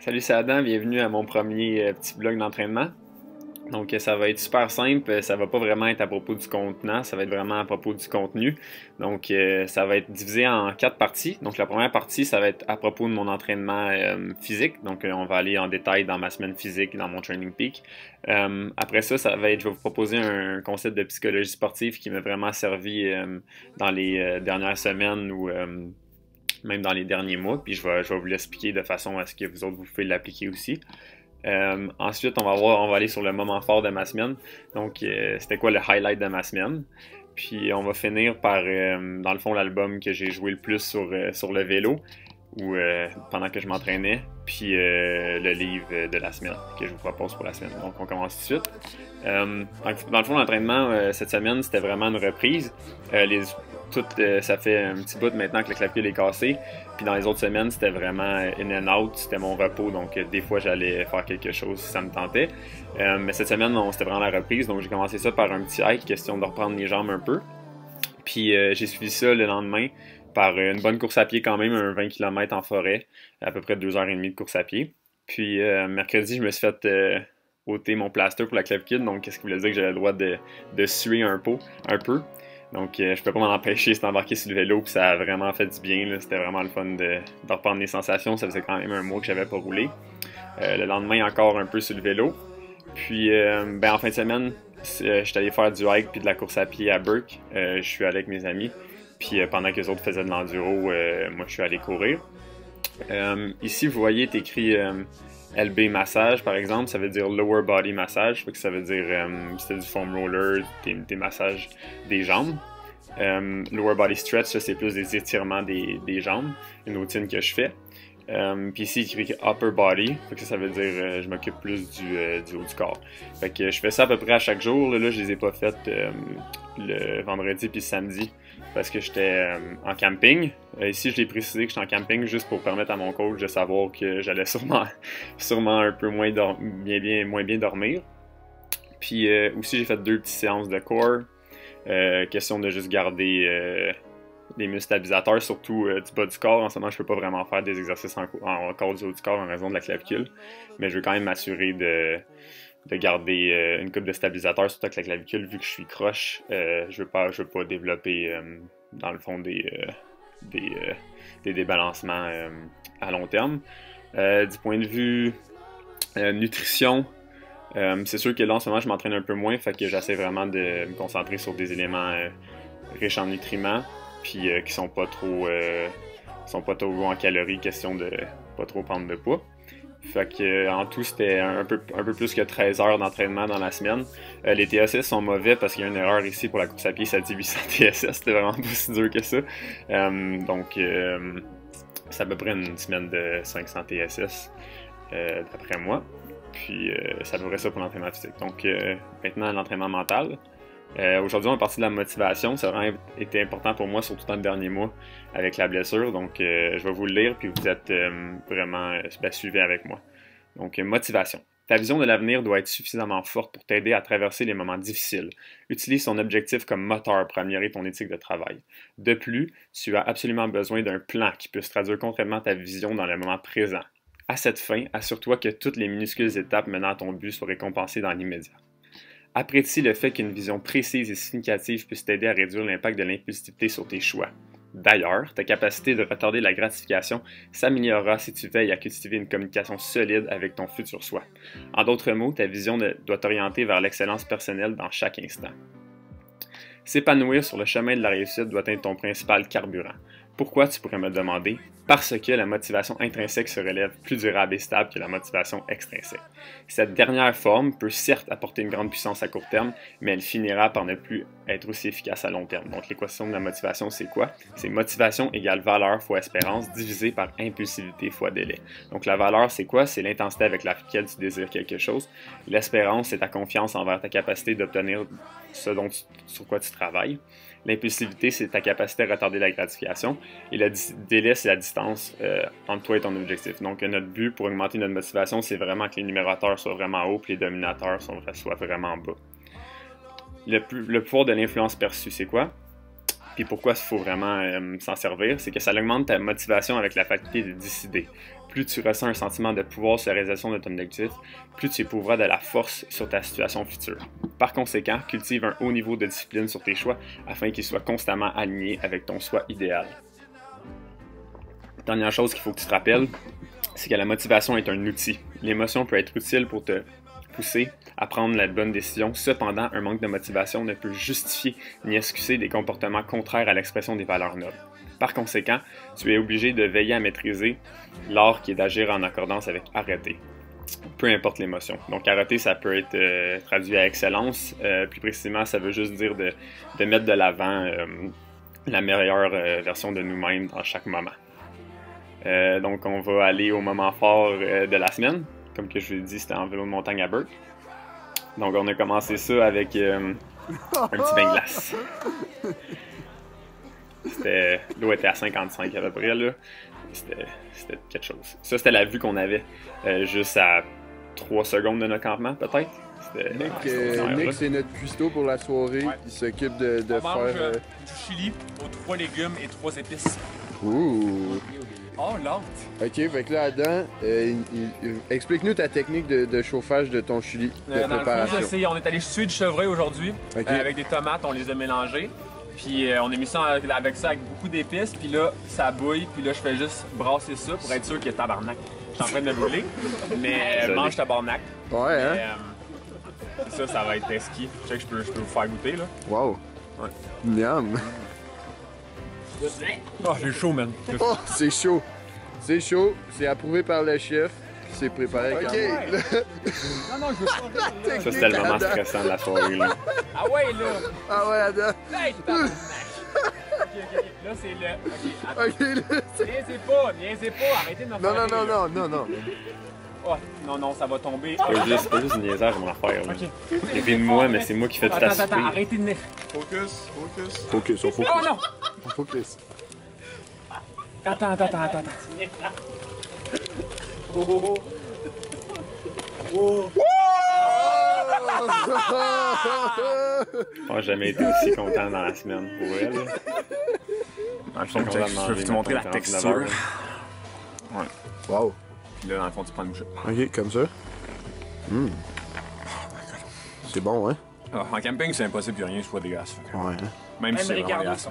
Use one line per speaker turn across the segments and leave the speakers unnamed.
Salut, c'est Adam, bienvenue à mon premier petit blog d'entraînement. Donc ça va être super simple, ça va pas vraiment être à propos du contenant, ça va être vraiment à propos du contenu. Donc ça va être divisé en 4 parties. Donc la première partie, ça va être à propos de mon entraînement physique. Donc on va aller en détail dans ma semaine physique, dans mon training peak. Après ça, je vais vous proposer un concept de psychologie sportive qui m'a vraiment servi dans les dernières semaines ou même dans les derniers mois. Puis je vais vous l'expliquer de façon à ce que vous autres vous pouvez l'appliquer aussi. Ensuite, on va aller sur le moment fort de ma semaine. Donc, c'était quoi le highlight de ma semaine? Puis, on va finir par, dans le fond, l'album que j'ai joué le plus sur le vélo ou pendant que je m'entraînais. Puis, le livre de la semaine que je vous propose pour la semaine. Donc, on commence tout de suite. Dans le fond, l'entraînement cette semaine, c'était vraiment une reprise. Ça fait un petit bout maintenant que le clavicule est cassé. Puis dans les autres semaines, c'était vraiment in and out, c'était mon repos. Donc des fois, j'allais faire quelque chose si ça me tentait. Mais cette semaine, non, c'était vraiment la reprise. Donc j'ai commencé ça par un petit hike, question de reprendre les jambes un peu. Puis j'ai suivi ça le lendemain par une bonne course à pied quand même, un 20 km en forêt, à peu près 2h30 de course à pied. Puis mercredi, je me suis fait ôter mon plaster pour la clavicule. Donc qu'est-ce qui voulait dire que j'avais le droit de suer un peu. Donc, je peux pas m'en empêcher, c'est embarqué sur le vélo, puis ça a vraiment fait du bien. C'était vraiment le fun de reprendre les sensations. Ça faisait quand même un mois que j'avais pas roulé. Le lendemain, encore un peu sur le vélo. Puis, en fin de semaine, je suis allé faire du hike puis de la course à pied à Burke. Je suis allé avec mes amis. Puis, pendant que les autres faisaient de l'enduro, moi, je suis allé courir. Ici, vous voyez, c'est écrit LB massage, par exemple, ça veut dire lower body massage, ça veut dire c'est du foam roller, des massages des jambes. Lower body stretch, ça c'est plus des étirements des jambes, une routine que je fais. Puis ici, il écrit upper body, ça veut dire je m'occupe plus du haut du corps. Fait que je fais ça à peu près à chaque jour. Là je les ai pas faites le vendredi puis le samedi parce que j'étais en camping. Ici, je l'ai précisé que j'étais en camping juste pour permettre à mon coach de savoir que j'allais sûrement un peu moins bien dormir. Puis aussi, j'ai fait 2 petites séances de core. Question de juste garder des muscles stabilisateurs, surtout du bas du corps. En ce moment, je peux pas vraiment faire des exercices en corps du haut du corps en raison de la clavicule, mais je veux quand même m'assurer de garder une coupe de stabilisateur, surtout avec la clavicule, vu que je suis croche. Je veux pas développer dans le fond des débalancements à long terme. Du point de vue nutrition, c'est sûr que là en ce moment je m'entraîne un peu moins, fait que j'essaie vraiment de me concentrer sur des éléments riches en nutriments, puis qui sont pas trop hauts en calories, question de pas trop prendre de poids. Fait que en tout, c'était un peu plus que 13 heures d'entraînement dans la semaine. Les TSS sont mauvais parce qu'il y a une erreur ici pour la course à pied, ça dit 800 TSS, c'était vraiment pas si dur que ça. Donc c'est à peu près une semaine de 500 TSS d'après moi. Puis ça devrait ça pour l'entraînement physique. Donc maintenant l'entraînement mental. Aujourd'hui, on est parti de la motivation. Ça a vraiment été important pour moi, surtout dans le dernier mois avec la blessure. Donc, je vais vous le lire, puis vous êtes vraiment suivez avec moi. Donc, motivation. Ta vision de l'avenir doit être suffisamment forte pour t'aider à traverser les moments difficiles. Utilise ton objectif comme moteur pour améliorer ton éthique de travail. De plus, tu as absolument besoin d'un plan qui puisse traduire concrètement ta vision dans le moment présent. À cette fin, assure-toi que toutes les minuscules étapes menant à ton but soient récompensées dans l'immédiat. Apprécie le fait qu'une vision précise et significative puisse t'aider à réduire l'impact de l'impulsivité sur tes choix. D'ailleurs, ta capacité de retarder la gratification s'améliorera si tu veilles à cultiver une communication solide avec ton futur soi. En d'autres mots, ta vision doit t'orienter vers l'excellence personnelle dans chaque instant. S'épanouir sur le chemin de la réussite doit être ton principal carburant. Pourquoi, tu pourrais me demander? Parce que la motivation intrinsèque se relève plus durable et stable que la motivation extrinsèque. Cette dernière forme peut certes apporter une grande puissance à court terme, mais elle finira par ne plus être aussi efficace à long terme. Donc l'équation de la motivation, c'est quoi? C'est motivation égale valeur fois espérance divisé par impulsivité fois délai. Donc la valeur, c'est quoi? C'est l'intensité avec laquelle tu désires quelque chose. L'espérance, c'est ta confiance envers ta capacité d'obtenir ce sur quoi tu travailles. L'impulsivité, c'est ta capacité à retarder la gratification. Et le délai, c'est la distance entre toi et ton objectif. Donc, notre but pour augmenter notre motivation, c'est vraiment que les numérateurs soient vraiment hauts et les dominateurs soient vraiment bas. Le pouvoir de l'influence perçue, c'est quoi? Puis pourquoi il faut vraiment s'en servir? C'est que ça augmente ta motivation avec la faculté de décider. plus tu ressens un sentiment de pouvoir sur la réalisation de ton objectif, plus tu éprouveras de la force sur ta situation future. Par conséquent, cultive un haut niveau de discipline sur tes choix afin qu'ils soient constamment alignés avec ton soi idéal. Dernière chose qu'il faut que tu te rappelles, c'est que la motivation est un outil. L'émotion peut être utile pour te pousser à prendre la bonne décision. Cependant, un manque de motivation ne peut justifier ni excuser des comportements contraires à l'expression des valeurs nobles. Par conséquent, tu es obligé de veiller à maîtriser l'art qui est d'agir en accordance avec arrêter, peu importe l'émotion. Donc arrêter, ça peut être traduit à excellence. Plus précisément, ça veut juste dire de mettre de l'avant la meilleure version de nous-mêmes dans chaque moment. Donc on va aller au moment fort de la semaine. Comme que je vous l'ai dit, c'était en vélo de montagne à Burke. Donc on a commencé ça avec un petit bain de glace. L'eau était à 55 à peu près, là. C'était quelque chose. Ça, c'était la vue qu'on avait juste à 3 secondes de notre campement, peut-être.
Nick, c'est notre cuistot pour la soirée. Ouais. Il s'occupe de faire...
du chili aux 3 légumes et 3 épices.
Ouh!
Oh, l'autre!
Ok, fait que là, Adam, explique-nous ta technique de chauffage de ton chili, de préparation.
On est allé suer du chevreuil aujourd'hui, avec des tomates, on les a mélangées. Puis on a mis ça avec beaucoup d'épices, puis là, ça bouille, puis là, je fais juste brasser ça pour être sûr qu'il y a tabarnak. Je suis en train de me brûler, mais mange tabarnak.
Ouais, hein?
Ça va être esqui. Je sais que je peux vous faire goûter, là.
Wow!
Ouais.
Miam!
Oh, j'ai chaud, man.
Oh, c'est chaud! C'est chaud, c'est approuvé par le chef, c'est préparé quand même.
Non, je veux pas.
Ça, c'était le moment stressant de la soirée, là.
Ah ouais, là!
Ah ouais, Adam!
Hey, tabarnak! Ok. Là, c'est le...
Ok, là, c'est...
Niaisez pas, arrêtez de me faire...
Non.
Oh, non, ça va tomber.
C'est pas juste une niaisage à mon affaire, là. Il rit de moi, mais c'est moi qui fais tout à souper.
Attends, arrêtez de...
Focus, on focus.
Oh non!
On focus.
Attends.
Je n'ai jamais été aussi content dans la semaine pour elle.
Je vais te montrer la texture. Ouais.
Wow.
Puis là, dans le fond, tu prends une bouchée.
Ok, comme ça. C'est bon, hein?
Ah, en camping, c'est impossible que rien soit dégueulasse.
Ouais.
Même si c'est vraiment dégueulasse.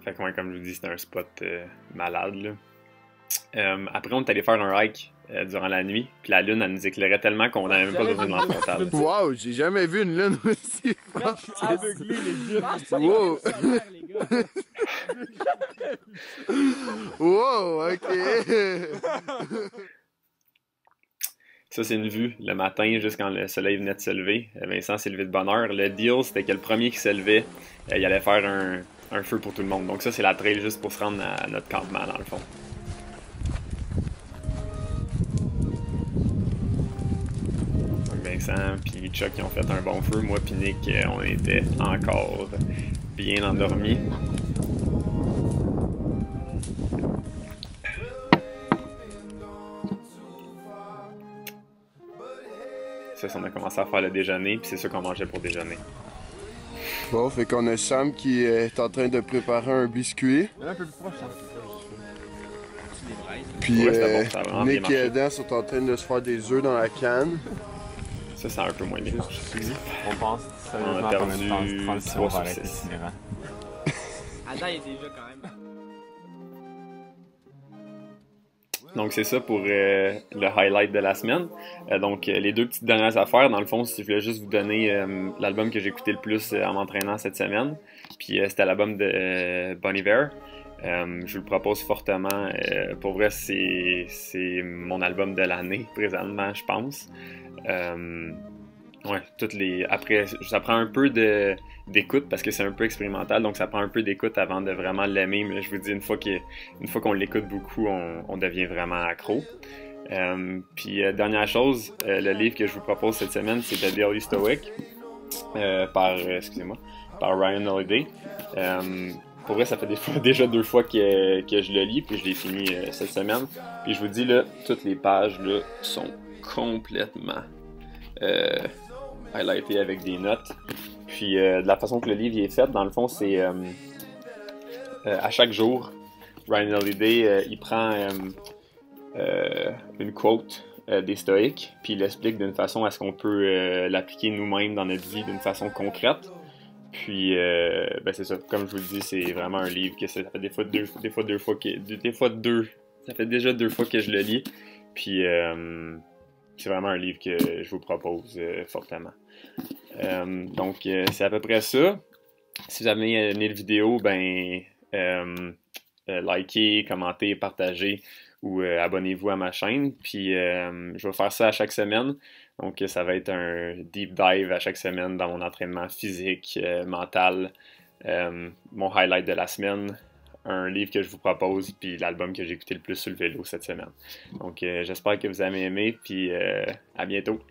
Fait que, ouais, comme je vous dis, c'était un spot malade, là. Après, on est allé faire un hike durant la nuit, puis la lune, elle nous éclairait tellement qu'on n'avait même pas besoin de lampe frontale.
Wow, j'ai jamais vu une lune aussi.
Je suis aveuglé, les gars.
Wow. Wow, ok.
Ça, c'est une vue le matin, juste quand le soleil venait de se lever. Vincent s'est levé de bonne heure. Le deal, c'était que le premier qui se levait, il allait faire un feu pour tout le monde. Donc ça, c'est la trail juste pour se rendre à notre campement, dans le fond. Donc Vincent puis Chuck, ils ont fait un bon feu. Moi puis Nick, on était encore bien endormis. Ça, on a commencé à faire le déjeuner, puis c'est ça qu'on mangeait pour déjeuner.
Bon, fait qu'on a Sam qui est en train de préparer un biscuit.
Un peu plus proche, ça.
Puis
ouais, bon,
Nick et Adam sont en train de se faire des œufs dans la canne.
Ça, c'est un peu moins bien.
On pense sérieusement
qu'on a perdu 3 sur 6.
Adam, il était déjà quand même.
Donc c'est ça pour le highlight de la semaine. Donc les deux petites dernières affaires, dans le fond, si je voulais juste vous donner l'album que j'ai écouté le plus en m'entraînant cette semaine. Puis c'était l'album de Bon Iver. Je vous le propose fortement. Pour vrai, c'est mon album de l'année présentement, je pense. Ouais, après, ça prend un peu d'écoute parce que c'est un peu expérimental, donc ça prend un peu d'écoute avant de vraiment l'aimer. Mais je vous dis, une fois qu'on l'écoute beaucoup, on devient vraiment accro. Puis dernière chose, le livre que je vous propose cette semaine, c'est The Daily Stoic par Ryan Holiday. Pour vrai, ça fait déjà 2 fois que je le lis, puis je l'ai fini cette semaine. Puis je vous dis, là, toutes les pages là, sont complètement highlightées avec des notes. Puis de la façon que le livre est fait, dans le fond, c'est à chaque jour, Ryan Holiday, il prend une quote des stoïques, puis il l'explique d'une façon à ce qu'on peut l'appliquer nous-mêmes dans notre vie d'une façon concrète. Puis, ben c'est ça, comme je vous le dis, c'est vraiment un livre que ça fait ça fait déjà 2 fois que je le lis. Puis, c'est vraiment un livre que je vous propose fortement. Donc, c'est à peu près ça. Si vous avez aimé la vidéo, ben, likez, commentez, partagez ou abonnez-vous à ma chaîne. Puis, je vais faire ça à chaque semaine. Donc, ça va être un deep dive à chaque semaine dans mon entraînement physique, mental, mon highlight de la semaine, un livre que je vous propose, puis l'album que j'ai écouté le plus sur le vélo cette semaine. Donc, j'espère que vous avez aimé, puis à bientôt!